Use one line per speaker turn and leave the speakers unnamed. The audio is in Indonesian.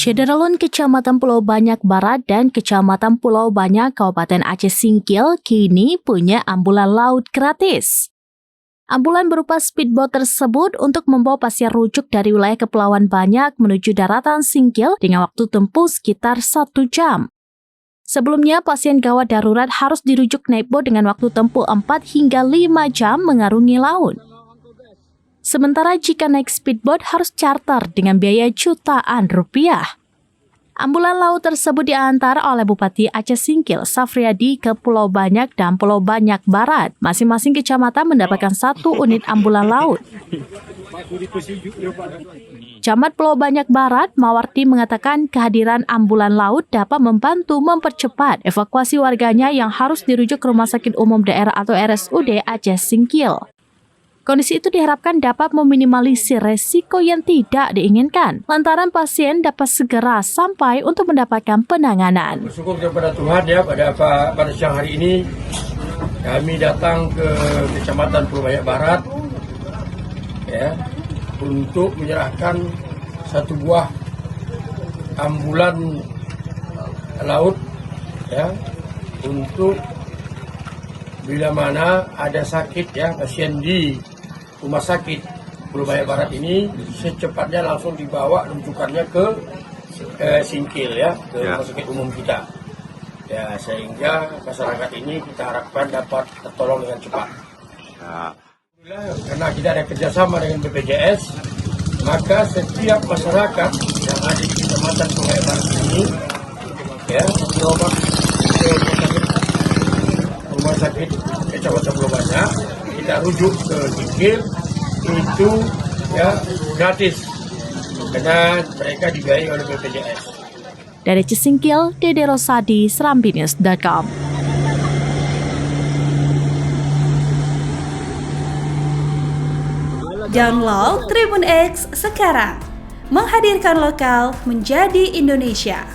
Cederalun, Kecamatan Pulau Banyak Barat dan Kecamatan Pulau Banyak, Kabupaten Aceh Singkil, kini punya ambulan laut gratis. Ambulan berupa speedboat tersebut untuk membawa pasien rujuk dari wilayah Kepulauan Banyak menuju daratan Singkil dengan waktu tempuh sekitar 1 jam. Sebelumnya, pasien gawat darurat harus dirujuk naik bot dengan waktu tempuh 4 hingga 5 jam mengarungi laut. Sementara jika naik speedboat harus charter dengan biaya jutaan rupiah. Ambulan laut tersebut diantar oleh Bupati Aceh Singkil, Safriadi ke Pulau Banyak dan Pulau Banyak Barat. Masing-masing kecamatan mendapatkan 1 unit ambulan laut. Camat Pulau Banyak Barat, Mawarti, mengatakan kehadiran ambulan laut dapat membantu mempercepat evakuasi warganya yang harus dirujuk ke Rumah Sakit Umum Daerah atau RSUD Aceh Singkil. Kondisi itu diharapkan dapat meminimalisir resiko yang tidak diinginkan, lantaran pasien dapat segera sampai untuk mendapatkan penanganan.
Bersyukur kepada Tuhan ya, pada siang hari ini kami datang ke Kecamatan Pulau Banyak Barat ya, untuk menyerahkan 1 buah ambulan laut ya, untuk bila mana ada sakit ya, pasien di Rumah Sakit Pulau Banyak Barat ini secepatnya langsung dibawa rujukannya ke Singkil ya, ke Rumah Sakit Umum kita. Ya, sehingga masyarakat ini kita harapkan dapat tertolong dengan cepat. Alhamdulillah, karena kita ada kerjasama dengan BPJS, maka setiap masyarakat yang ada di Kecamatan Pulau Banyak Barat ini ya, berobat ke Rumah Sakit Kecamatan Pulau Banyak, kita rujuk ke Singkil itu ya gratis karena mereka dibiayai oleh BPJS.
Dari Cisingkil, Dede Rosadi, SerambiNews.com.
Download Tribun X sekarang, menghadirkan lokal menjadi Indonesia.